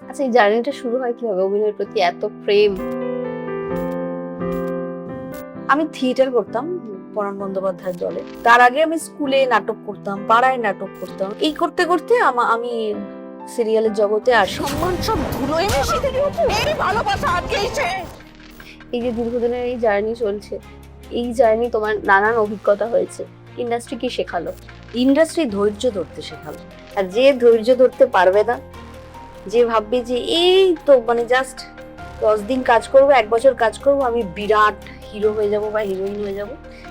আচ্ছা, এই জার্নিটা শুরু হয় কিভাবে, অভিনয়ের প্রতি এত প্রেম? আমি থিয়েটার করতাম পরাণ বন্দ্যোপাধ্যায়ের দলে। তার আগে আমি স্কুলে নাটক করতাম, পাড়ায় নাটক করতাম। এই করতে করতে আমি সিরিয়ালের জগতে আসি। সম্মান সব ধুলো এনে শীতের উপর এই ভালোবাসা আটকেছে। এই যে দীর্ঘদিনের এই জার্নি চলছে, এই জার্নি তোমার নানান অভিজ্ঞতা হয়েছে, ইন্ডাস্ট্রি কি শেখালো? ইন্ডাস্ট্রি ধৈর্য ধরতে শেখালো। আর যে ধৈর্য ধরতে পারবে না, যে ভাববে যে এই তো মানে জাস্ট 10 দিন কাজ করবো, 1 বছর কাজ করবো, আমি বিরাট হিরো হয়ে যাব বা হিরোইন হয়ে যাব,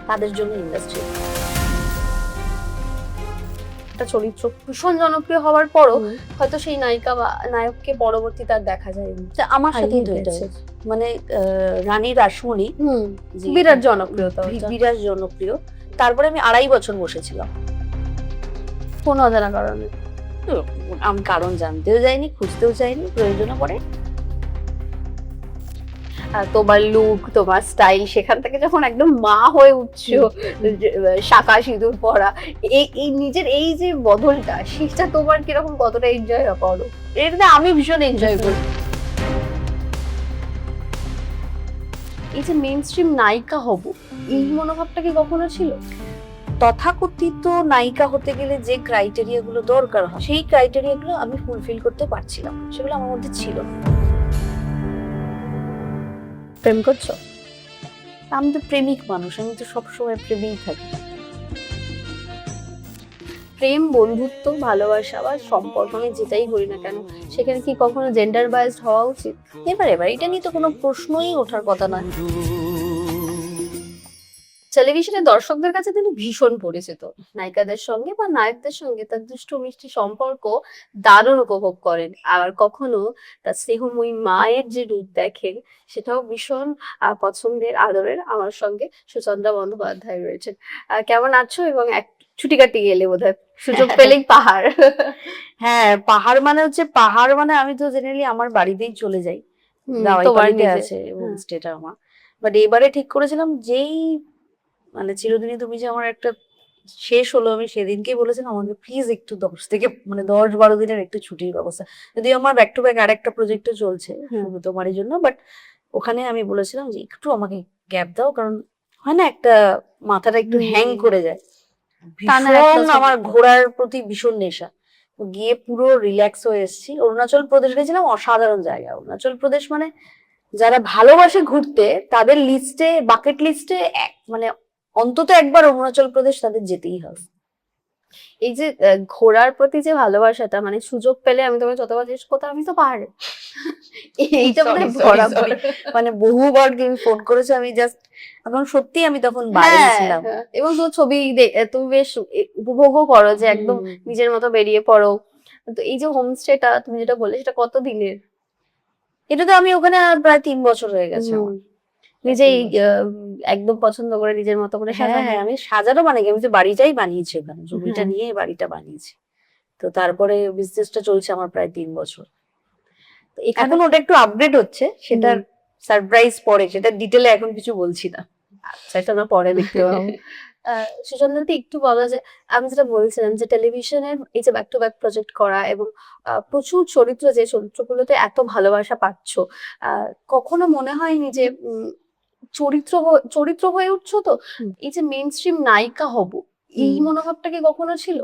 তাদের জন্য ইন্ডাস্ট্রি। একটা চরিত্র ভীষণ জনপ্রিয় হওয়ার পরও হয়তো সেই নায়িকা বা নায়ককে পরবর্তীতে আর দেখা যায়নি। আমার সাথেই হারিয়ে তো এটা গেছে। হয়েছে। মানে রানী রাসমণি যে বিরাট জনপ্রিয়তা বিরাট জনপ্রিয়। তারপরে আমি 2.5 বছর বসেছিলাম। কোন অজানা কারণে। তো আমি কারণ জানতেও যাইনি, খুঁজতেও চাইনি, প্রয়োজনও পড়ে। আর তোমার লুক, তোমার স্টাইল, সেখান থেকে যখন একদম মা হয়ে উঠছো, শাঁখা সিঁদুর পরা, এই নিজের এই যে বদলটা, সেটা তোমার কিরকম, কতটা এনজয় করো? এটা আমি ভীষণ এনজয় করি। এই যে মেইন স্ট্রিম নায়িকা হব, এই মনোভাবটা কি কখনো ছিল? তথাকথিত নায়িকা হতে গেলে যে ক্রাইটেরিয়া গুলো দরকার হয়, সেই ক্রাইটেরিয়া গুলো আমি ফুলফিল করতে পারছিলাম না। সেগুলো আমার মধ্যে ছিল না। প্রেম করছো? আমি তো প্রেমিক মানুষ, আমি তো সবসময় প্রেমেই থাকি। প্রেম, বন্ধুত্ব, ভালোবাসা বা সম্পর্ক, আমি যেটাই করি না কেন, সেখানে কি কখনো জেন্ডার বায়াসড হওয়া উচিত? এবার এটা নিয়ে তো কোনো প্রশ্নই ওঠার কথা নয়। টেলিভিশনে দর্শকদের কাছে তিনি ভীষণ পরিচিত। নায়িকাদের সঙ্গে বা নায়কদের সঙ্গে তার দুষ্টু মিষ্টি সম্পর্ক দারুণ উপভোগ করেন। আবার কখনো তার স্নেহময়ী মায়ের যে রূপ দেখেন, সেটাও ভীষণ পছন্দের, আদরের। আমার সঙ্গে সুচন্দ্রা বন্দ্যোপাধ্যায় রয়েছেন। কেমন আছো? এবং এক ছুটি কাটিয়ে এলে বোধহয়, সুযোগ পেলেই পাহাড়। হ্যাঁ, পাহাড় মানে হচ্ছে, পাহাড় মানে আমি তো জেনারেলি আমার বাড়িতেই চলে যাই। তোমার দাওয়াইপাড়িতে নিজে আছে এবং স্টেটা আমার। বাট এবারে ঠিক করেছিলাম, যেই মানে চিরদিনই তুমি যে আমার একটা শেষ হলো, আমি সেদিনকেই বলেছিলাম আমাকে প্লিজ একটু 10 থেকে 12 দিনের একটু ছুটির ব্যবস্থা। যদিও আমার ব্যাক টু ব্যাক আরেকটা প্রজেক্টও চলছে শুধু তোমারই জন্য, বাট ওখানে আমি বলেছিলাম যে একটু আমাকে গ্যাপ দাও, কারণ হয় না একটা মাথাটা একটু হ্যাং করে যায়। টানা ভীষণ একটা আমার ঘোরার প্রতি ভীষণ নেশা। গিয়ে পুরো রিল্যাক্স হয়ে এসেছি। অরুণাচল প্রদেশ গেছিলাম, অসাধারণ জায়গা অরুণাচল প্রদেশ। মানে যারা ভালোবাসে ঘুরতে, তাদের লিস্টে, বাকেট লিস্টে মানে অন্তত একবার অরুণাচল প্রদেশ তাদের যেতেই হবে। এই যে ঘোরার প্রতি যে ভালোবাসাটা, মানে সুযোগ পেলে আমি তোমাকে যতবার জিজ্ঞেস করতাম, আমি তো পাহাড়ে। এইটা মানে ভরা ভরা। মানে বহুবার তুমি ফোন করেছো, আমি জাস্ট এখন সত্যি আমি তখন বাইরে ছিলাম। এবং তোমার ছবি তুমি বেশ উপভোগও করো, যে একদম নিজের মতো বেরিয়ে পড়ো। তো এই যে হোমস্টেটা তুমি যেটা বললে, সেটা কত দিনের? এটা তো আমি ওখানে প্রায় 3 বছর হয়ে গেছে আমার। নিজেই একদম পছন্দ করে নিজের মতো করে হ্যাঁ সাজানো? হ্যাঁ, আমি সাজানো মানে কি, আমি তো বাড়িটাই বানিয়েছি ওখানে, জমিটা নিয়ে বাড়িটা বানিয়েছি। তো তারপরে বিজনেসটা চলছে আমার প্রায় 3 বছর। এখন ওটা একটু আপগ্রেড হচ্ছে, সেটার সারপ্রাইজ পরে, সেটা ডিটেলে এখন কিছু বলছি না। আচ্ছা, এটা আমরা পরে দেখতে পাবো। সুচন্দ্রাদি, একটু বলা যায়, আমি যেটা বলছিলাম যে টেলিভিশনের এই যে ব্যাক টু ব্যাক প্রজেক্ট করা এবং প্রচুর চরিত্র, যে চরিত্রগুলোতে এত ভালোবাসা পাচ্ছ, কখনো মনে হয়নি যে চরিত্র হয়ে উঠছো তো, এই যে মেইন স্ট্রিম নায়িকা হব, এই মনোভাবটা কি কখনো ছিল?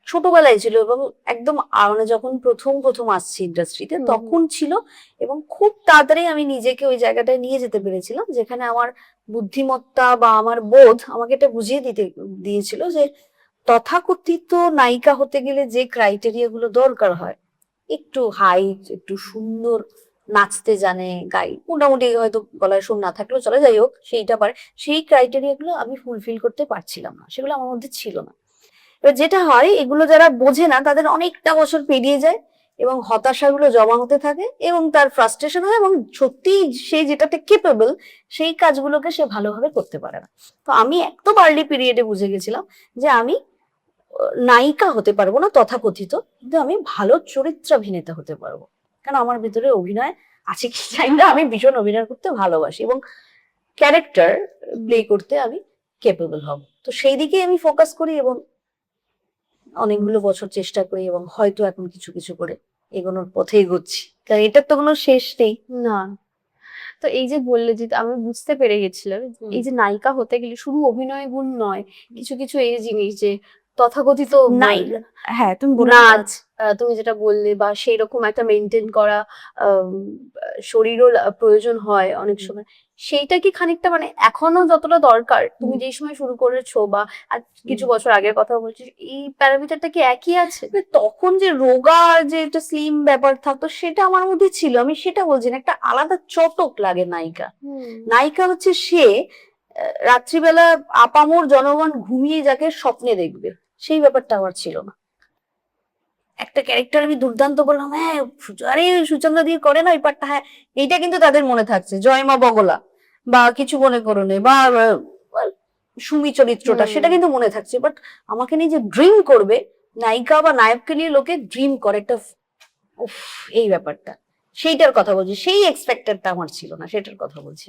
ছোটবেলায় ছিল, এবং একদম মানে যখন প্রথম প্রথম আসছি ইন্ডাস্ট্রিতে তখন ছিল। এবং খুব তাড়াতাড়ি আমি নিজেকে ওই জায়গাটায় নিয়ে যেতে পেরেছিলাম, যেখানে আমার বুদ্ধিমত্তা বা আমার বোধ আমাকে এটা বুঝিয়ে দিয়েছিল যে তথাকথিত নায়িকা হতে গেলে যে ক্রাইটেরিয়া গুলো দরকার হয়, একটু হাইট, একটু সুন্দর, নাচতে জানে, মোটামুটি হয়তো গলায় সুর না থাকলেও চলে, যাই হোক সেইটা পারে, সেই ক্রাইটেরিয়া গুলো আমি ফুলফিল করতে পারছিলাম না, সেগুলো আমার মধ্যে ছিল না। এবার যেটা হয়, এগুলো যারা বোঝে না তাদের অনেকটা বছর পেরিয়ে যায় এবং হতাশাগুলো জমা হতে থাকে এবং তার ফ্রাস্ট্রেশন হয়, এবং সত্যি সে যেটাতে কেপেবল সেই কাজগুলোকে সে ভালোভাবে করতে পারে না। তো আমি একদম আর্লি পিরিয়ডে বুঝে গেছিলাম যে আমি নায়িকা হতে পারবো না তথাকথিত, কিন্তু আমি ভালো চরিত্রাভিনেতা হতে পারবো, কারণ আমার ভিতরে অভিনয় আছে কি জানি না, আমি ভীষণ অভিনয় করতে ভালোবাসি এবং ক্যারেক্টার প্লে করতে আমি কেপেবল হব। তো সেই দিকে আমি ফোকাস করি এবং অনেকগুলো বছর চেষ্টা করি, এবং হয়তো এখন কিছু কিছু করে এগোনোর পথে এগোচ্ছি, কারণ এটার তো কোনো শেষ নেই। না, তো এই যে বললে যে আমি বুঝতে পেরে গেছিলাম এই যে নায়িকা হতে গেলে শুধু অভিনয় গুণ নয়, কিছু কিছু এই জিনিস যে তথাকথিত নায়িকা, হ্যাঁ তুমি বলে নাচ, তুমি যেটা বললে বা সেই রকম একটা মেনটেন করা আম, শরীরও প্রয়োজন হয় অনেক সময়, সেইটা কি খানিকটা মানে এখনো যতটা দরকার তুমি যেই সময় শুরু করেছো বা কিছু বছর আগের কথা বলছি, এই প্যারামিটারটা কি একই আছে? তখন যে রোগা, যে একটা স্লিম ব্যাপার থাকতো সেটা আমার মধ্যে ছিল, আমি সেটা বলছি না, একটা আলাদা চটক লাগে নায়িকা। নায়িকা হচ্ছে সে রাত্রিবেলা আপামর জনগণ ঘুমিয়ে যাকে স্বপ্নে দেখবে, সেই ব্যাপারটা আমার ছিল না। একটা ক্যারেক্টার আমি দুর্দান্ত বললাম, হ্যাঁ আরে সুচন্দ্রা দিয়ে করে না ওই পার্টটা, হ্যাঁ এইটা কিন্তু তাদের মনে থাকছে, জয়মা বগলা বা কিছু মনে করো নে, বা সুমি চরিত্রটা সেটা কিন্তু মনে থাকছে, বাট আমাকে নিয়ে যে ড্রিম করবে, নায়িকা বা নায়ককে নিয়ে লোকে ড্রিম করে একটা, উফ, এই ব্যাপারটা, সেইটার কথা বলছি, সেই এক্সপেক্টেডটা আমার ছিল না, সেটার কথা বলছি।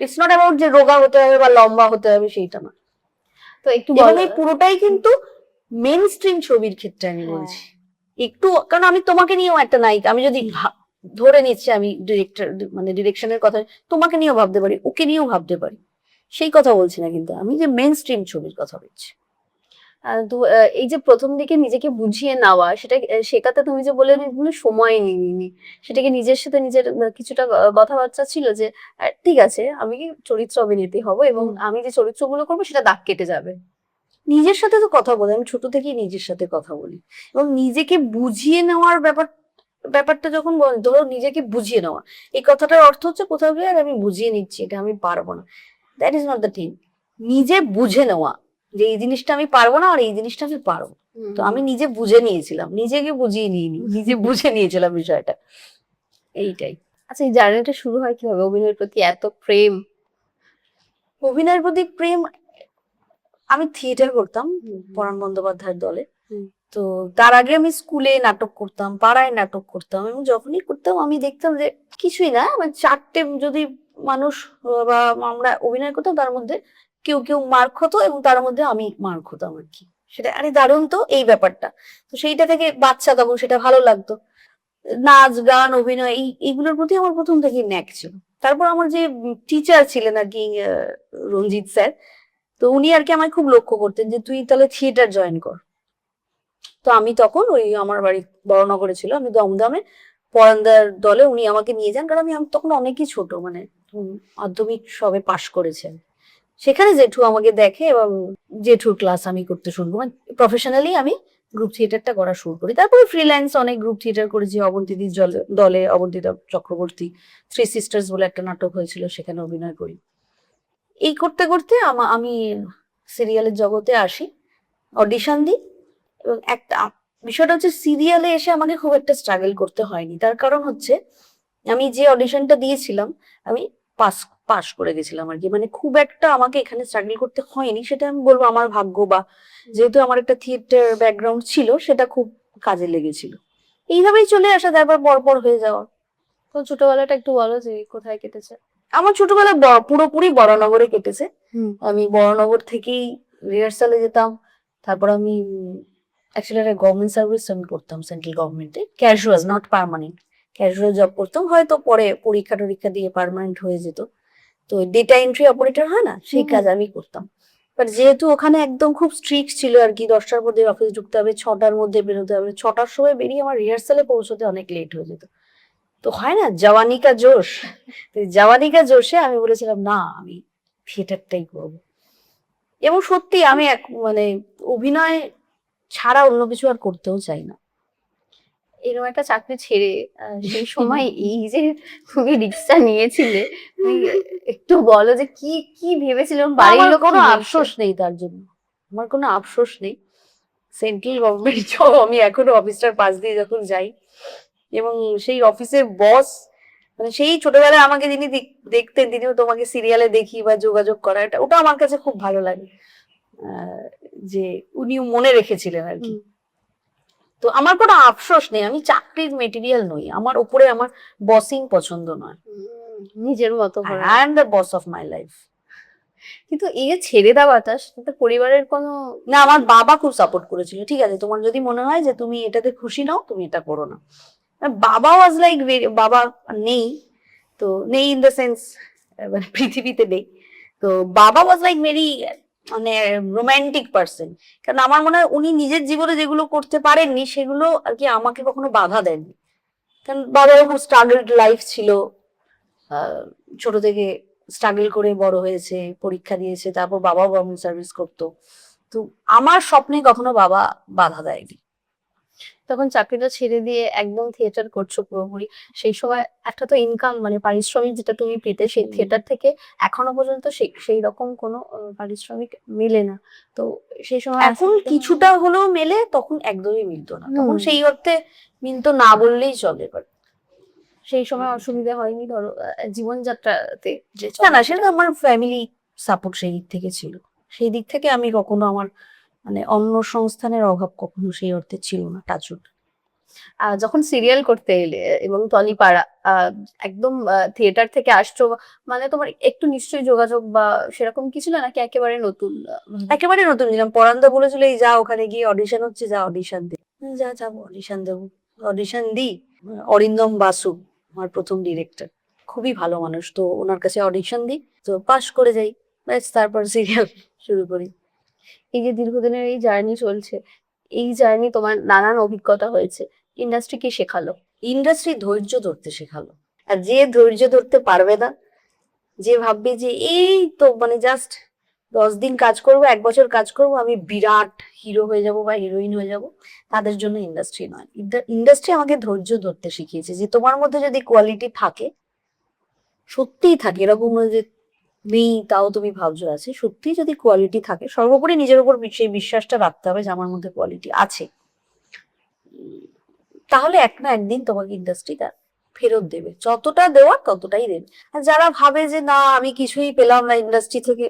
ইটস নট অ্যাবাউট যে রোগা হতে হবে বা লম্বা হতে হবে, সেইটা না। তো একটু এবং এই পুরোটাই কিন্তু মেন স্ট্রিম ছবির ক্ষেত্রে আমি বলছি। একটু, কারণ আমি তোমাকে নিয়েও একটা নায়িকা, আমি যদি ধরে নিচ্ছি আমি ডিরেক্টর মানে ডিরেকশনের কথা, তোমাকে নিয়েও ভাবতে পারি, ওকে নিয়েও ভাবতে পারি, সেই কথা বলছি না, কিন্তু আমি যে মেন স্ট্রিম ছবির কথা বলছি। তো এই যে প্রথম দিকে নিজেকে বুঝিয়ে নেওয়া, সেটা শেখাতে তুমি যে বললে কোনো সময় নিইনি, সেটাকে নিজের সাথে নিজের কিছুটা কথাবার্তা ছিল যে ঠিক আছে আমি চরিত্র অভিনেত্রী হব এবং আমি যে চরিত্রগুলো করবো সেটা দাগ কেটে যাবে? নিজের সাথে তো কথা বলি, আমি ছোট থেকেই নিজের সাথে কথা বলি, এবং নিজেকে বুঝিয়ে নেওয়ার ব্যাপারটা যখন ধরো নিজেকে বুঝিয়ে নেওয়া, এই কথাটার অর্থ হচ্ছে কোথাও গিয়ে আর আমি বুঝিয়ে নিচ্ছি এটা আমি পারবো না, that is not the thing. নিজে বুঝে নেওয়া যে এই জিনিসটা আমি পারবো না আর এই জিনিসটা আমি পারবো, তো আমি নিজে বুঝে নিয়েছিলাম, নিজেকে বুঝিয়ে নিইনি, নিজে বুঝে নিয়েছিলাম বিষয়টা, এইটাই। আচ্ছা, এই জার্নিটা শুরু হয় কিভাবে, অভিনয়ের প্রতি এত প্রেম? অভিনয়ের প্রতি প্রেম, আমি থিয়েটার করতাম পরাণ বন্দ্যোপাধ্যায়ের দলে, তো তার আগে আমি স্কুলে নাটক করতাম, পাড়ায় নাটক করতাম, এবং যখনই করতাম আমি দেখতাম যে কিছুই না, মানে চারটে যদি মানুষ বা আমরা অভিনয় করতাম, তার মধ্যে কেউ কেউ মার হতো এবং তার মধ্যে আমি মার হতাম আর কি, সেটা আরে দারুণ তো এই ব্যাপারটা। তো সেইটা থেকে বাচ্চা, তখন সেটা ভালো লাগতো, নাচ গান অভিনয় এইগুলোর প্রতি আমার প্রথম থেকেই ন্যাক ছিল। তারপর আমার যে টিচার ছিলেন আর কি, রঞ্জিত স্যার, তো উনি আর কি আমায় খুব লক্ষ্য করতেন যে তুই তাহলে থিয়েটার জয়েন কর। তো আমি তখন ওই আমার বাড়ি বড়নগরে ছিল, আমি দমদমে পরান্দার দলে উনি আমাকে নিয়ে যান, কারণ আমি তখন অনেকই ছোট, মানে মাধ্যমিক সবে পাশ করেছেন। সেখানে জেঠু আমাকে দেখে এবং জেঠুর ক্লাস আমি করতে শুরু করি, প্রফেশনালি আমি গ্রুপ থিয়েটারটা করা শুরু করি। তারপরে ফ্রিল্যান্স অনেক গ্রুপ থিয়েটার করেছি, অবন্তীদির দলে অবন্তিতা চক্রবর্তী থ্রি সিস্টার্স বলে একটা নাটক হয়েছিল, সেখানে অভিনয় করি। এই করতে করতে আমি সিরিয়ালের জগতে আসি, অডিশন দিই, এবং একটা বিষয়টা হচ্ছে সিরিয়ালে এসে আমাকে খুব একটা স্ট্রাগল করতে হয়নি। তার কারণ হচ্ছে আমি যে অডিশনটা দিয়েছিলাম আমি পাস পাস করে গেছিলাম আর কি, মানে খুব একটা আমাকে এখানে স্ট্রাগল করতে হয়নি, সেটা আমি বলবো আমার ভাগ্য, বা যেহেতু আমার একটা থিয়েটার ব্যাকগ্রাউন্ড ছিল সেটা খুব কাজে লেগেছিল, এইভাবেই চলে আসা, তারপর পরপর হয়ে যাওয়া। তো ছোটবেলাটা একটু বলো যে কোথায় কেটেছে? আমার ছোটবেলা পুরোপুরি বরানগরে কেটেছে। আমি বরানগর থেকেই রিহার্সালে যেতাম, তারপর আমি অ্যাকচুয়ালি একটা গভর্নমেন্ট সার্ভিস আমি করতাম, সেন্ট্রাল গভর্নমেন্টে, casual not permanent, casual job করতাম, হয়তো পরে পরীক্ষা টরীক্ষা দিয়ে পার্মানেন্ট হয়ে যেত। তো ডেটা এন্ট্রি অপারেটর হয় না, সেই কাজ আমি করতাম। বাট যেহেতু ওখানে একদম খুব স্ট্রিক্ট ছিল আর কি, 10টার মধ্যে অফিস ঢুকতে হবে, 6টার মধ্যে বেরোতে হবে, 6টার সময় বেরিয়ে আমার রিহার্সালে পৌঁছতে অনেক লেট হয়ে যেত। তো হয় না জওয়ানি কা জোশ, জওয়ানি কা জোশে আমি বলেছিলাম না আমি থিয়েটারটাই করবো। এবং সত্যি আমি মানে অভিনয় ছাড়া অন্য কিছু আর করতেও চাই না। এরকম একটা চাকরি ছেড়ে সেই সময় এই যে তুমি রিস্কটা নিয়েছিলে, তুমি একটু বলো যে কি কি ভেবেছিলাম, বাড়ির আমার লোক কোনো কি আফসোস নেই তার জন্য, আমার কোনো আফসোস নেই। সেন্ট্রাল গভর্নমেন্ট জব, আমি এখনো অফিসটার পাশ দিয়ে যখন যাই, এবং সেই অফিসের বস, মানে সেই ছোটবেলায় আমাকে যিনি দেখতেন, তিনিও তোমাকে সিরিয়ালে দেখি বা যোগাযোগ করা, ওটা আমার কাছে খুব ভালো লাগে, যে উনি মনে রেখেছিলেন আর কি। তো আমার কোনো আফসোস নেই, আমি চাকরির মেটেরিয়াল নই, আমার উপরে আমার বসিং পছন্দ নয়, নিজের মতো I am the boss of my life. কিন্তু এই যে ছেড়ে দেওয়াটা, সেটা পরিবারের কোনো না, আমার বাবা খুব সাপোর্ট করেছিল, ঠিক আছে তোমার যদি মনে হয় যে তুমি এটাতে খুশি নাও তুমি এটা করো না, বাবা ওয়াজ লাইক বাবা নেই, তো নেই ইন দ্য সেন্স মানে পৃথিবীতে নেই, তো বাবা ওয়াজ লাইক ভেরি মানে রোমান্টিক পার্সন। কারণ আমার মনে হয় উনি নিজের জীবনে যেগুলো করতে পারেননি সেগুলো আর কি আমাকে কখনো বাধা দেননি। কারণ বাবার খুব স্ট্রাগলড লাইফ ছিল, ছোট থেকে স্ট্রাগল করে বড় হয়েছে, পরীক্ষা দিয়েছে, তারপর বাবাও গভর্নমেন্ট সার্ভিস করতো। তো আমার স্বপ্নে কখনো বাবা বাধা দেয়নি। তখন চাকরিটা ছেড়ে দিয়ে একদম থিয়েটার করছো পুরোপুরি, সেই সময় একটা তো ইনকাম মানে পারিশ্রমিক যেটা তুমি পেতে সেই থিয়েটার থেকে এখনো পর্যন্ত সেই রকম কোনো পারিশ্রমিক মেলে না। তো সেই সময় এখন কিছুটা হলেও মেলে, তখন একদমই মিলতো না, তখন হুম। সেই অর্থে মিলতো না বললেই চলে। বাট সেই সময় অসুবিধা হয়নি ধরো জীবনযাত্রাতে যে না না, সেটা আমার ফ্যামিলি সাপোর্ট সেই দিক থেকে ছিল, সেই দিক থেকে আমি কখনো আমার মানে অন্য সংস্থানের অভাব কখনো সেই অর্থে ছিল না, টাচুট। যখন সিরিয়াল করতে এলে এবং টলিপাড়া একদম থিয়েটার থেকে আসছো, মানে তোমার একটু নিশ্চয়ই যোগাযোগ বা সেরকম কিছু না, নাকি একেবারে নতুন একেবারে নতুন ছিলাম। পরান্দা বলেছিল এই যা ওখানে গিয়ে অডিশন হচ্ছে, যা অডিশন দে। যা যাবো অডিশন দেবো, অডিশন দিই। অরিন্দম বাসু আমার প্রথম ডিরেক্টর, খুবই ভালো মানুষ, তো ওনার কাছে অডিশন দিই, তো পাশ করে যাই, ব্যাস তারপর সিরিয়াল শুরু করি। এই যে দীর্ঘদিনের এই জার্নি চলছে, এই জার্নি তোমার নানান অভিজ্ঞতা হয়েছে, ইন্ডাস্ট্রি কি শেখালো? ইন্ডাস্ট্রি ধৈর্য ধরতে শেখালো। আর যে ধৈর্য ধরতে পারবে না, যে ভাববে যে এই তো মানে জাস্ট 10 দিন কাজ করবো, 1 বছর কাজ করবো, আমি বিরাট হিরো হয়ে যাব বা হিরোইন হয়ে যাব, তাদের জন্য ইন্ডাস্ট্রি নয়। ইন্ডাস্ট্রি আমাকে ধৈর্য ধরতে শিখিয়েছে, যে তোমার মধ্যে যদি কোয়ালিটি থাকে, সত্যিই থাকে, এরকম নয় যে নেই তাও তুমি ভাবছো আছে, সত্যি যদি কোয়ালিটি থাকে, সর্বোপরি নিজের উপর সেই বিশ্বাসটা রাখতে হবে যে আমার মধ্যে কোয়ালিটি আছে, তাহলে এক না একদিন তোমাকে ইন্ডাস্ট্রি তার ফেরত দেবে, যতটা দেওয়ার ততটাই দেবে। আর যারা ভাবে যে না আমি কিছুই পেলাম না ইন্ডাস্ট্রি থেকে,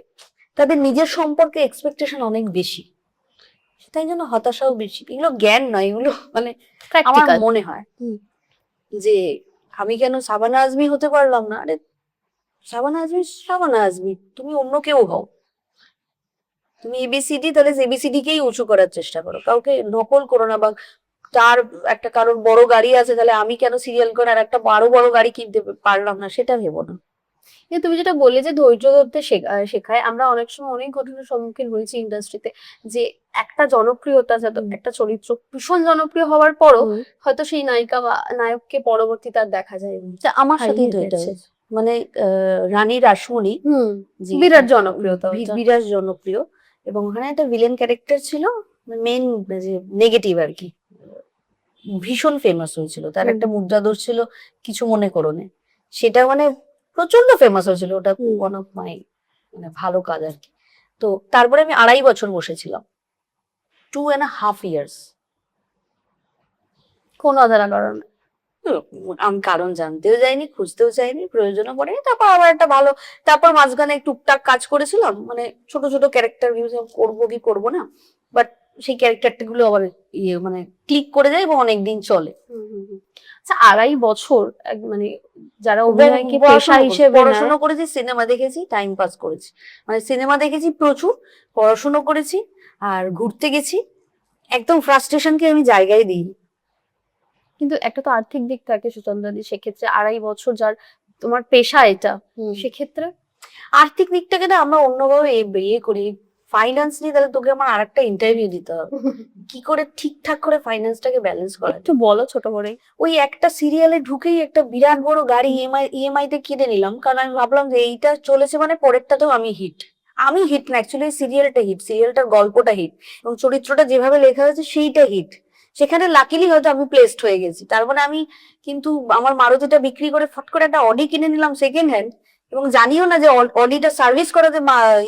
তাদের নিজের সম্পর্কে এক্সপেকটেশন অনেক বেশি, তাই জন্য হতাশাও বেশি। এগুলো জ্ঞান নয়, এগুলো মানে আমার প্র্যাকটিক্যাল। মনে হয় যে আমি কেন সাবানা আজমি হতে পারলাম না। আরে সাবানা আজমি সাবানা আজমি, তুমি অন্য কেউ হও। তুমি এবিসিডি, তাহলে এবিসিডি কেই উঁচু করার চেষ্টা করো, কাউকে নকল করো না। বা তার একটা কারোর বড় গাড়ি আছে, তাহলে আমি কেন সিরিয়াল করে আর একটা আরো বড় গাড়ি কিনতে পারলাম না, সেটা ভেবো না। তুমি যেটা বললে যে ধৈর্য ধরতে শেখায়, আমরা অনেক সময় অনেক ঘটনার সম্মুখীন হয়েছি ইন্ডাস্ট্রিতে, যে একটা জনপ্রিয়তা যাতে একটা চরিত্র ভীষণ জনপ্রিয় হওয়ার পরও হয়তো সেই নায়িকা বা নায়ককে পরবর্তীতে আর দেখা যায় না। তা আমার সাথেই তো হারিয়ে এটা গেছে। হয়েছে। মানে রানী রাসমণি, যে বিরাট জনপ্রিয়তা ওটা। বিরাট জনপ্রিয়, এবং ওখানে একটা ভিলেন ক্যারেক্টার ছিল, মেন যে নেগেটিভ আর কি, ভীষণ ফেমাস হয়েছিল। তার একটা মুদ্রাদোষ ছিল, কিছু মনে করো না, সেটা মানে প্রচন্ড ফেমাস হয়েছিল। ওটা ওয়ান অফ মাই মানে ভালো কাজ আর কি। তো তারপরে আমি 2.5 বছর বসেছিলাম, 2.5 years। কোন অজানা কারণে। আমি কারণ জানতেও যাইনি, খুঁজতেও চাইনি, প্রয়োজনও পড়েনি। তারপর আবার একটা ভালো, তারপর মাঝখানে টুকটাক কাজ করেছিলাম, মানে ছোট ছোট ক্যারেক্টার করবো কি করবো না, বাট সেই ক্যারেক্টারটা গুলো আবার মানে ক্লিক করে যায় এবং অনেকদিন চলে। আচ্ছা, 2.5 বছর মানে যারা অভিনয়কে পেশা হিসেবে পড়াশোনা করেছি, সিনেমা দেখেছি, টাইম পাস করেছি, মানে সিনেমা দেখেছি প্রচুর, পড়াশোনা করেছি, আর ঘুরতে গেছি, একদম ফ্রাস্ট্রেশনকে আমি জায়গায় দিই। কিন্তু একটা তো আর্থিক দিক থাকে সুচন্দ্রাদি, সেক্ষেত্রে 2.5 বছর যার তোমার পেশা এটা, সেক্ষেত্রে আর্থিক দিকটাকে না আমরা অন্যভাবে ইয়ে করি, ফাইন্যান্স নিয়ে, তাহলে তোকে আমার আরেকটা ইন্টারভিউ দিতে হবে, কি করে ঠিকঠাক করে ফাইন্যান্সটাকে ব্যালেন্স করা। একটু বলো ছোট করে। ওই একটা সিরিয়ালে ঢুকেই একটা বিরাট বড় গাড়ি ইএমআই তে কিনে নিলাম, কারণ আমি ভাবলাম যে এইটা চলেছে মানে পরেরটাতেও আমি হিট। আমি হিট না, অ্যাকচুয়ালি সিরিয়ালটা হিট, সিরিয়ালটার গল্পটা হিট, এবং চরিত্রটা যেভাবে লেখা হয়েছে সেইটা হিট। সেখানে লাকিলি হয়তো আমি প্লেসড হয়ে গেছি, তার মানে আমি কিন্তু আমার মারুতিটা বিক্রি করে ফট করে একটা অডি কিনে নিলাম সেকেন্ড হ্যান্ড, এবং জানিও না যে অডিটা সার্ভিস করাতে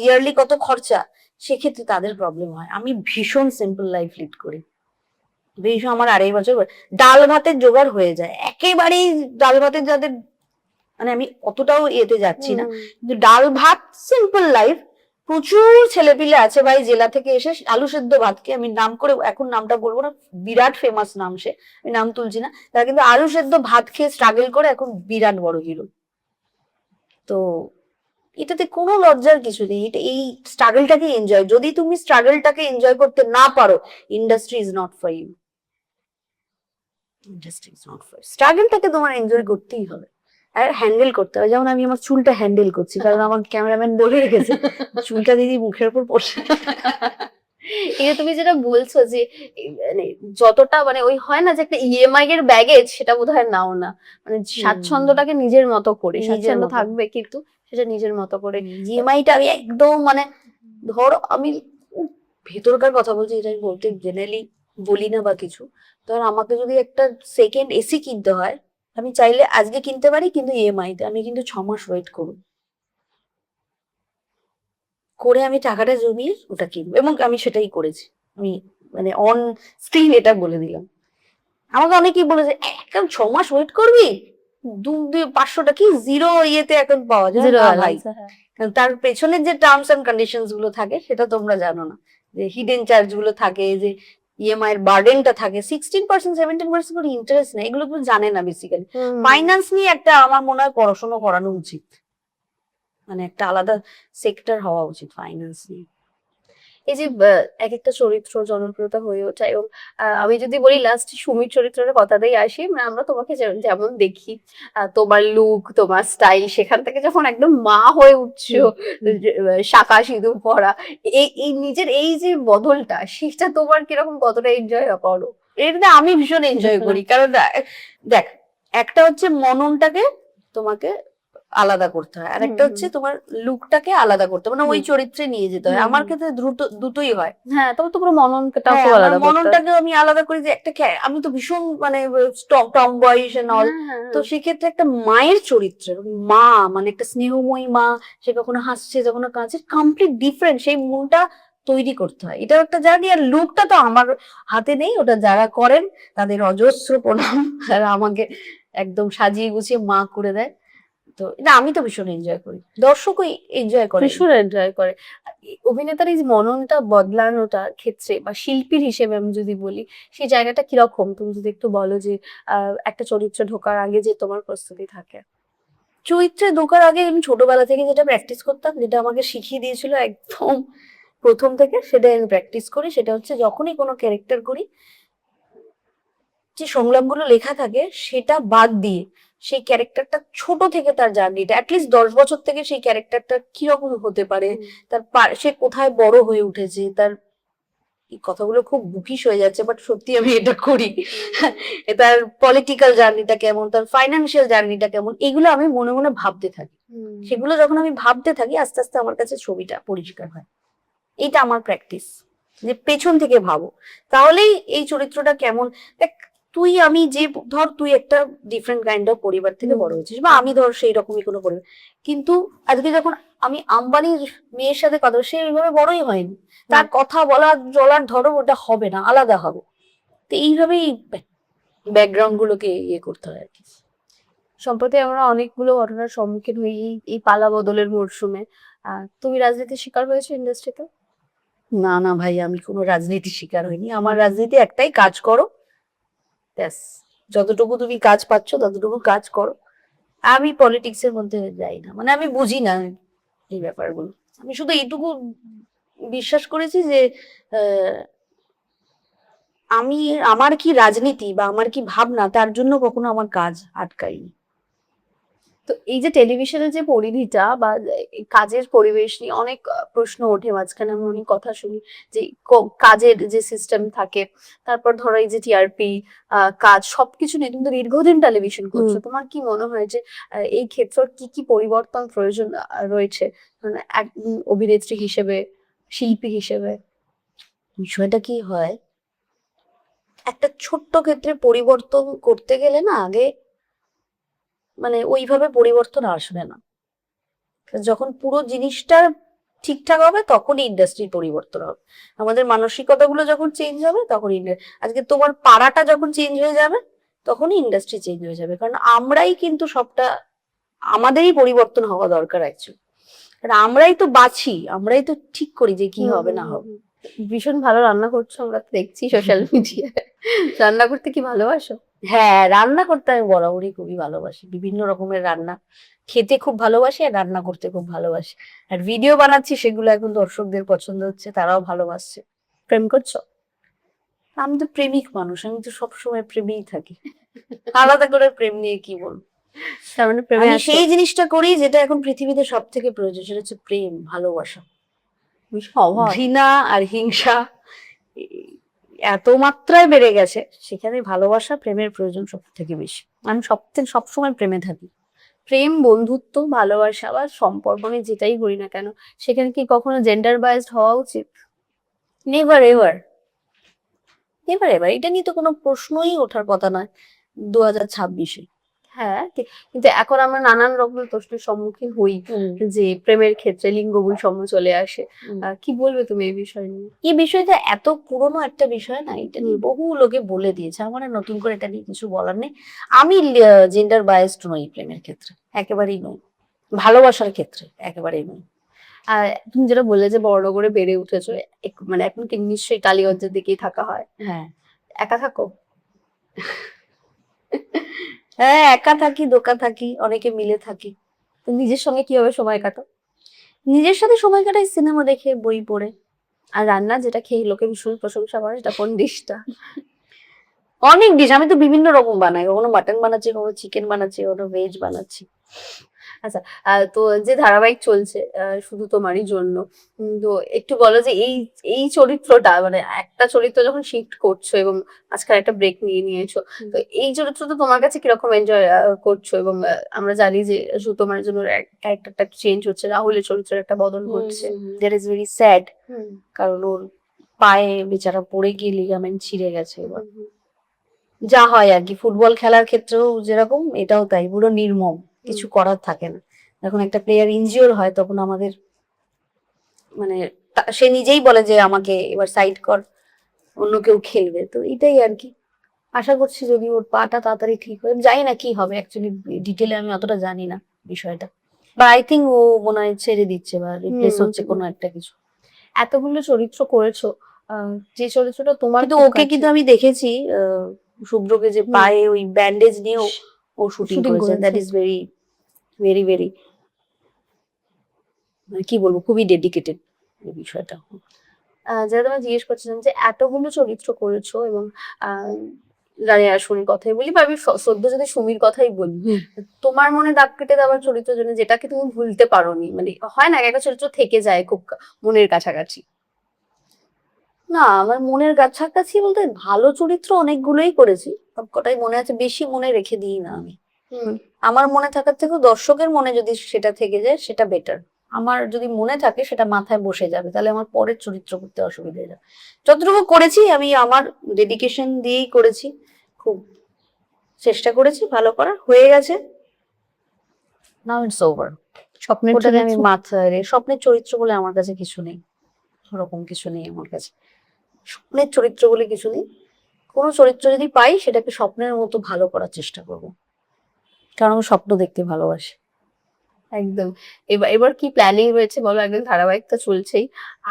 ইয়ারলি কত খরচা। সেক্ষেত্রে তাদের প্রবলেম হয়। আমি ভীষণ সিম্পল লাইফ লিড করি, ভীষণ। আমার 2.5 বছর ডাল ভাতের জোগাড় হয়ে যায় একেবারেই। ডাল ভাতের যাদের মানে আমি অতটাও এতে যাচ্ছি না, কিন্তু ডাল ভাত সিম্পল লাইফ। প্রচুর ছেলেপিলে আছে ভাই জেলা থেকে এসে আলু সেদ্ধ ভাতকে, আমি নাম করে এখন নামটা বলবো না, বিরাট ফেমাস নাম, সে আমি নাম তুলছি না, তারা কিন্তু আলু সেদ্ধ ভাত খেয়ে স্ট্রাগল করে এখন বিরাট বড় হিরো। তো এটাতে কোনো লজ্জার কিছু নেই, এটা এই স্ট্রাগলটাকে এনজয়। যদি তুমি স্ট্রাগলটাকে এনজয় করতে না পারো, industry is not for you. Industry is not fair. স্ট্রাগলটাকে তোমার এনজয় করতেই হবে আর হ্যান্ডেল করতে হবে। যেমন আমি আমার চুলটা হ্যান্ডেল করছি, কারণ আমার ক্যামেরাম্যান বলে রেখেছে চুলটা দিদি মুখের উপর পড়ছে। এই যে তুমি যেটা বলছো যে মানে যতটা মানে ওই হয় না যে একটা ইএমআই এর ব্যাগেজ, সেটা বোধহয় নাও না, মানে স্বাচ্ছন্দ্যটাকে নিজের মতো করে, নিজের স্বাচ্ছন্দ্য মতো। থাকবে কিন্তু সেটা নিজের মতো করে। ইএমআইটা আমি একদম মানে ধরো আমি ভেতরকার কথা বলছি, এটা আমি বলতে জেনারেলি বলি না বা কিছু। ধর আমাকে যদি একটা সেকেন্ড এসি কিনতে হয়, আমি চাইলে আজকে কিনতে পারি, কিন্তু ইএমআই তে আমি কিন্তু 6 মাস ওয়েট করব, করে আমি টাকাটা জমিয়ে ওটা কিনবো, এবং আমি সেটাই করেছি। আমি মানে অন স্ক্রিন এটা বলে দিলাম। আমাকে অনেকেই বলেছে এখন 6 মাস ওয়েট করবি, 500টা কি জিরো ইয়েতে এখন পাওয়া যায় জিরো না ভাই। ব্যালেন্স, হ্যাঁ। কারণ তার পেছনের যে টার্মস এন্ড কন্ডিশনস গুলো থাকে সেটা তোমরা জানো না, যে হিডেন চার্জ গুলো থাকে, যে ইএমআই এর বার্ডেনটা থাকে, 16% 17% করে ইন্টারেস্ট নেই, এগুলো তো জানে না বেসিক্যালি। ফাইন্যান্স নিয়ে একটা আমার মনে হয় পড়াশোনা করানো উচিত, মানে একটা আলাদা সেক্টর হওয়া উচিত ফাইন্যান্স নিয়ে। এই যে এক একটা চরিত্র জনপ্রিয়তা হয়ে ওঠা, এবং আমি যদি বলি লাস্ট সুমির চরিত্রের কথাতেই আসি, মানে আমরা তোমাকে যেমন দেখি, তোমার লুক, তোমার স্টাইল, সেখান থেকে যখন একদম মা হয়ে উঠছো, শাঁখা সিঁদুর পরা, এই নিজের এই যে বদলটা, সেটা তোমার কিরকম, কতটা এনজয় করো? এটা আমি ভীষণ এনজয় করি, কারণ দেখ একটা হচ্ছে মননটাকে তোমাকে আলাদা করতে হয়, আর একটা হচ্ছে তোমার লুকটাকে আলাদা করতে হয়, মানে ওই চরিত্রে নিয়ে যেতে হয়। আমার ক্ষেত্রে দুটোই হয়। হ্যাঁ, তবে তো পুরো মননটা হ্যাঁ, খুব আমার আলাদা করতে হয়। মননটাকে আমি আলাদা করি, যে একটা আমি তো ভীষণ মানে টম বয়স এন্ড অল, তো সেক্ষেত্রে একটা মায়ের চরিত্র, মা মানে একটা স্নেহময়ী মা, সে কখনো হাসছে কখনো কাঁদছে, কমপ্লিট ডিফারেন্ট, সেই মনটা তৈরি করতে হয়। এটা একটা জার্নি, আর লুকটা তো আমার হাতে নেই, ওটা যারা করেন তাদের অজস্র প্রণাম, যারা আমাকে একদম সাজিয়ে গুছিয়ে মা করে দেয়। তো এটা আমি তো ভীষণ এনজয় করি, দর্শকও এনজয় করে। ভীষণ এনজয় করে। অভিনেতার এই যে মননটা বদলানোটার ক্ষেত্রে, বা শিল্পীর হিসেবে আমি যদি বলি, সেই জায়গাটা কিরকম, তুমি যদি একটু বলো যে একটা চরিত্রে ঢোকার আগে যে তোমার প্রস্তুতি থাকে। চরিত্রে ঢোকার আগে আমি ছোটবেলা থেকে যেটা প্র্যাকটিস করতাম, যেটা আমাকে শিখিয়ে দিয়েছিল একদম প্রথম থেকে, সেটা আমি প্র্যাকটিস করি। সেটা হচ্ছে যখনই কোনো ক্যারেক্টার করি, যে সংলাপগুলো লেখা থাকে সেটা বাদ দিয়ে সেই ক্যারেক্টারটা ছোট থেকে তার জার্নিটা, অ্যাটলিস্ট 10 বছর থেকে সেই ক্যারেক্টারটা কিরকম হতে পারে, তার সে কোথায় বড় হয়ে উঠেছে, তার এই কথাগুলো খুব বুকিশ হয়ে যাচ্ছে, বাট সত্যি আমি এটা করি। তার পলিটিক্যাল জার্নিটা কেমন, তার ফাইন্যান্সিয়াল জার্নিটা কেমন, এগুলো আমি মনে মনে ভাবতে থাকি। সেগুলো যখন আমি ভাবতে থাকি, আস্তে আস্তে আমার কাছে ছবিটা পরিষ্কার হয়। এইটা আমার প্র্যাকটিস, যে পেছন থেকে ভাবো, তাহলেই এই চরিত্রটা কেমন। দেখ তুই আমি যে, ধর তুই একটা ডিফারেন্ট কাইন্ড অফ পরিবার থেকে বড় হয়েছিস, বা আমি ধর সেই রকমই কোনো পরিবার, কিন্তু আজকে যখন আমি আম্বানির মেয়ের সাথে কথা, সে ওইভাবে বড়ই হয়নি, তার কথা বলা চলার ধরো ওটা হবে না, আলাদা হবে। তো এইভাবেই ব্যাকগ্রাউন্ড গুলোকে ইয়ে করতে হয় আর কি। সম্প্রতি আমরা অনেকগুলো ঘটনার সম্মুখীন হই এই পালা বদলের মরশুমে। তুমি রাজনীতির শিকার হয়েছো ইন্ডাস্ট্রিতে? না না ভাই, আমি কোনো রাজনীতির শিকার হইনি। আমার রাজনীতি একটাই, কাজ করো, ব্যাস। যতটুকু তুমি কাজ পাচ্ছ ততটুকু কাজ করো। আমি পলিটিক্স এর মধ্যে যাই না, মানে আমি বুঝি না এই ব্যাপারগুলো। আমি শুধু এইটুকু বিশ্বাস করেছি যে আমি, আমার কি রাজনীতি বা আমার কি ভাবনা, তার জন্য কখনো আমার কাজ আটকাইনি। তো এই যে টেলিভিশনের যে পরিধিটা, বা এই কাজের পরিবেশ নিয়ে অনেক প্রশ্ন ওঠে, মাঝখানে আমি অনেক কথা শুনি যে কাজের যে সিস্টেম থাকে, তারপর ধরো এই যে টিআরপি, কাজ, সবকিছু নিয়ে তুমি তো দীর্ঘদিন টেলিভিশন করছো, তোমার কি মনে হয় যে এই ক্ষেত্রে কি কি পরিবর্তন প্রয়োজন রয়েছে, মানে এক অভিনেত্রী হিসেবে, শিল্পী হিসেবে? বিষয়টা কি হয়, একটা ছোট্ট ক্ষেত্রে পরিবর্তন করতে গেলে না, আগে মানে ওইভাবে পরিবর্তন আসবে না। যখন পুরো জিনিসটা ঠিকঠাক হবে তখনই ইন্ডাস্ট্রির পরিবর্তন হবে। আমাদের মানসিকতাগুলো যখন চেঞ্জ হবে তখন আজকে তোমার পাড়াটা যখন চেঞ্জ হয়ে যাবে তখনই ইন্ডাস্ট্রি চেঞ্জ হয়ে যাবে। কারণ আমরাই কিন্তু সবটা, আমাদেরই পরিবর্তন হওয়া দরকার অ্যাকচুয়ালি, কারণ আমরাই তো বাছি, আমরাই তো ঠিক করি যে কি হবে না হবে। ভীষণ ভালো রান্না করছো, আমরা তো দেখছি সোশ্যাল মিডিয়ায়। রান্না করতে কি ভালোবাসো? হ্যাঁ, রান্না করতে আমি বরাবরই খুবই ভালোবাসি, বিভিন্ন রকমের রান্না খেতে খুব ভালোবাসি, আর রান্না করতে খুব ভালোবাসি। আর ভিডিও বানাচ্ছি, সেগুলো এখন দর্শকদের পছন্দ হচ্ছে, তারাও ভালোবাসছে। প্রেম করছো? আমি তো প্রেমিক মানুষ, আমি তো সবসময় প্রেমেই থাকি। আলাদা করে প্রেম নিয়ে কি বলবো? তার মানে প্রেমে আমি আছো। সেই জিনিসটা করি যেটা এখন পৃথিবীতে সব থেকে প্রয়োজন, সেটা হচ্ছে প্রেম, ভালোবাসা। স্বভাব। ঘৃণা আর হিংসা এত মাত্রায় বেড়ে গেছে, সেখানে ভালোবাসা প্রেমের প্রয়োজন সব থেকে বেশি। আমি সবসময় প্রেমে থাকি। প্রেম, বন্ধুত্ব, ভালোবাসা বা সম্পর্ক আমি যেটাই করি না কেন, সেখানে কি কখনো জেন্ডার বায়াসড হওয়া উচিত? নেভার এভার, নেভার এভার, এটা নিয়ে তো কোনো প্রশ্নই ওঠার কথা নয় 2026-এ। হ্যাঁ, কিন্তু এখন আমরা নানান রকমের প্রশ্নের সম্মুখীন হই, যে প্রেমের ক্ষেত্রে লিঙ্গ বৈষম্য চলে আসে। কি বলবে তুমি এই বিষয় নিয়ে? এই বিষয়টা এত পুরনো একটা বিষয় না, এটা নিয়ে বহু লোকে বলে দিয়েছে, আমার আর নতুন করে এটা নিয়ে কিছু বলার নেই। আমি জেন্ডার বায়াসড নই প্রেমের ক্ষেত্রে, একেবারেই নই। ভালোবাসার ক্ষেত্রে একেবারেই নই। আর তুমি যেটা বললে যে বড়নগরে বেড়ে উঠেছো, মানে এখন কি নিশ্চয়ই টালিগঞ্জের দিকেই থাকা হয়, হ্যাঁ, একা থাকো? হ্যাঁ, একা থাকি, দোকা থাকি, অনেকে মিলে থাকি। তো নিজের সঙ্গে কিভাবে সময় কাটো? নিজের সাথে সময় কাটাই সিনেমা দেখে, বই পড়ে। আর রান্না যেটা খেয়ে লোকে ভীষণ প্রশংসা করে, সেটা কোন ডিশটা? অনেক ডিশ আমি তো বিভিন্ন রকম বানাই, কখনো মাটন বানাচ্ছি, কখনো চিকেন বানাচ্ছি, কখনো ভেজ বানাচ্ছি। আচ্ছা, তো যে ধারাবাহিক চলছে শুধু তোমারই জন্য, তো একটু বলো যে এই এই চরিত্রটা, মানে একটা চরিত্র যখন শিফট করছো এবং আজকাল একটা ব্রেক নিয়ে নিয়েছো, তো এই চরিত্রটা তোমার কাছে কিরকম এনজয় করছো? এবং আমরা জানি যে তোমার জন্য ক্যারেক্টারটা চেঞ্জ হচ্ছে, রাহুলের চরিত্রের একটা বদল ঘটছে। দ্যাট ইজ ভেরি স্যাড, কারণ ওর পায়ে বেচারা পড়ে গিয়ে লিগামেন্ট ছিঁড়ে গেছে। এবার যা হয় আর কি, ফুটবল খেলার ক্ষেত্রেও যেরকম, এটাও তাই, পুরো নির্মম, কিছু করার থাকে না। যখন একটা প্লেয়ার ইনজিওর হয় তখন আমাদের মানে সে নিজেই বলে যে আমাকে এবার সাইড কর, অন্য কেউ খেলবে। তো এটাই আর কি, আশা করছি যদি ওর পাটা তাড়াতাড়ি ঠিক হয়। জানি না কি হবে, অ্যাকচুয়ালি ডিটেলে আমি অতটা জানি না বিষয়টা, বা আই থিঙ্ক ও মনে হয় ছেড়ে দিচ্ছে বা রিপ্লেস হচ্ছে কোনো একটা কিছু। এতগুলো চরিত্র করেছো, যে চরিত্রটা তোমার কিন্তু খুব ওকে কাছের। কিন্তু আমি দেখেছি শুভ্রকে যে পায়ে ওই ব্যান্ডেজ নিয়ে ও শুটিং Shooting করেছে। করেছে। That is very very very, মানে কি বলবো, খুবই ডেডিকেটেড এই বিষয়টা। যেটা তোমায় জিজ্ঞেস করছিলাম যে এতগুলো চরিত্র করেছো, এবং রানী আসুনির কথাই বলি বা আমি সদ্য যদি সুমির কথাই বলি, তোমার মনে দাগ কেটে দেওয়ার চরিত্রের জন্য যেটাকে তুমি ভুলতে পারোনি, মানে হয় না একটা চরিত্র থেকে যায় খুব মনের কাছাকাছি? না, আমার মনের কাছাকাছি বলতে ভালো চরিত্র অনেকগুলোই করেছি, সবকটাই মনে আছে, বেশি মনে রেখে দিই না আমি। আমার মনে থাকার থেকেও দর্শকের মনে যদি সেটা থেকে যায় সেটা বেটার। আমার যদি মনে থাকে সেটা মাথায় বসে যাবে, তাহলে আমার পরের চরিত্র করতে অসুবিধা হয়ে যাবে। যতটুকু করেছি আমি আমার ডেডিকেশন দিয়েই করেছি, খুব চেষ্টা করেছি ভালো করার, হয়ে গেছে, নাও ইটস ওভার। স্বপ্নের ওটাকে আমি চরিত্র? মাথায় স্বপ্নের চরিত্র বলে আমার কাছে কিছু নেই, ওরকম কিছু নেই আমার কাছে। স্বপ্নের চরিত্র বলে কিছু নেই, কোনো চরিত্র যদি পাই সেটাকে স্বপ্নের মতো ভালো করার চেষ্টা করব, কারণ আমি স্বপ্ন দেখতে ভালোবাসি। একদম। এবার এবার কি প্ল্যানিং রয়েছে বলো? একদম ধারাবাহিক তো চলছেই,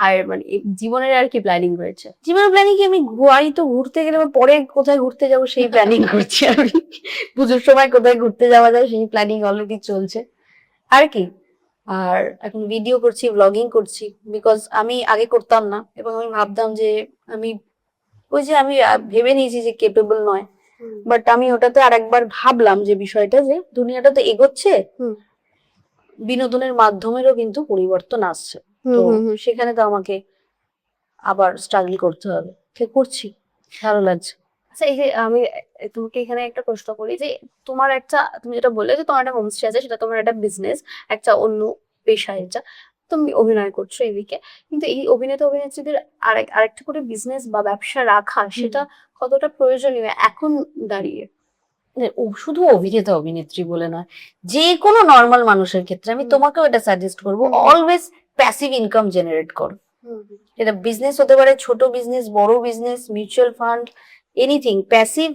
আর মানে জীবনের আর কি প্ল্যানিং রয়েছে? জীবনের প্ল্যানিং কি, আমি গুয়াই তো ঘুরতে গেলে এবার পরে কোথায় ঘুরতে যাবো সেই প্ল্যানিং করছি আমি। পুজোর সময় কোথায় ঘুরতে যাওয়া যায় সেই প্ল্যানিং অলরেডি চলছে আর কি। আর এখন ভিডিও করছি, ব্লগিং করছি, বিকজ আমি আগে করতাম না এবং আমি ভাবতাম যে আমি ওই যে আমি ভেবে নিয়েছি যে কেপেবল নয়, বাট আমি ওটাতে আরেকবার ভাবলাম যে বিষয়টা, যে দুনিয়াটা তো এগোচ্ছে, বিনোদনের মাধ্যমেরও কিন্তু পরিবর্তন আসছে, তো সেখানে তো আমাকে আবার স্ট্রাগল করতে হবে, করছি, ভালো লাগছে। আচ্ছা, এই যে আমি তোমাকে এখানে একটা প্রশ্ন করি যে তোমার একটা, তুমি যেটা বললে যে তোমার একটা হোমস্টে আছে, সেটা তোমার একটা বিজনেস, একটা অন্য পেশা, এটা তুমি অভিনয় করছো এদিকে, কিন্তু এই অভিনেতা অভিনেত্রীদের আরেকটা করে বিজনেস বা ব্যবসা রাখা, সেটা কতটা প্রয়োজনীয় এখন দাঁড়িয়ে? শুধু অভিনেতা অভিনেত্রী বলে নয়, যে কোনো নর্মাল মানুষের ক্ষেত্রে আমি তোমাকেও এটা সাজেস্ট করবো, অলওয়েজ প্যাসিভ ইনকাম জেনারেট করো। এটা বিজনেস হতে পারে, ছোট বিজনেস, বড় business, mutual fund, anything, passive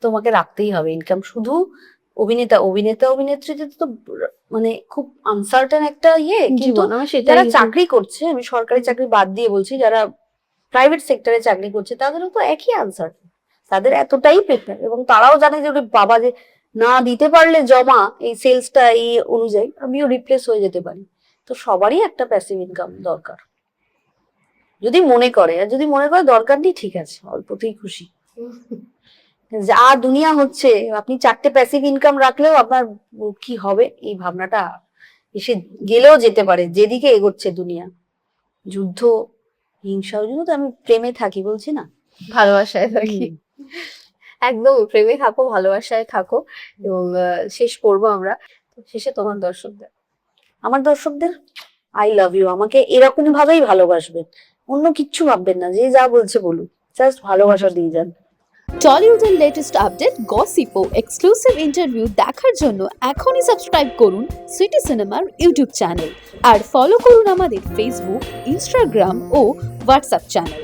তোমাকে রাখতেই হবে ইনকাম। শুধু অভিনেত্রীদের তো মানে খুব আনসার্টেন একটা কিন্তু জীবন, আমি যারা সেটাই। চাকরি করছে, আমি সরকারি চাকরি বাদ দিয়ে বলছি, যারা প্রাইভেট সেক্টরে চাকরি করছে তাদেরও তো একই আনসার, তাদের এতটাই প্রেফার, এবং তারাও জানে যে ওরে বাবা, যে না দিতে পারলে জমা এই সেলসটা এই অনুযায়ী আমিও রিপ্লেস হয়ে যেতে পারি। তো সবারই একটা প্যাসিভ ইনকাম দরকার। যদি মনে করে, আর যদি মনে করে দরকার নেই, ঠিক আছে, অল্পতেই খুশি। যা দুনিয়া হচ্ছে, আপনি 4টে প্যাসিভ ইনকাম রাখলেও আপনার কি হবে এই ভাবনাটা এসে গেলেও যেতে পারে। যেদিকে এগোচ্ছে দুনিয়া, যুদ্ধ, হিংসা, ওই জন্য তো আমি প্রেমে থাকি, বলছি না। ভালোবাসায় থাকি। একদম প্রেমে থাকো, ভালোবাসায় থাকো। এবং শেষ করবো আমরা। শেষে তোমার দর্শকদের। আমার দর্শকদের আই লাভ ইউ, আমাকে এরকম ভাবেই ভালোবাসবেন, অন্য কিচ্ছু ভাববেন না, যে যা বলছে বলুক, জাস্ট ভালোবাসা দিয়ে যান। টলিউডের লেটেস্ট আপডেট, গসিপ ও এক্সক্লুসিভ ইন্টারভিউ দেখার জন্য এখনই সাবস্ক্রাইব করুন সিটি সিনেমার ইউটিউব চ্যানেল আর ফলো করুন আমাদের ফেসবুক, ইনস্টাগ্রাম ও হোয়াটসঅ্যাপ চ্যানেল।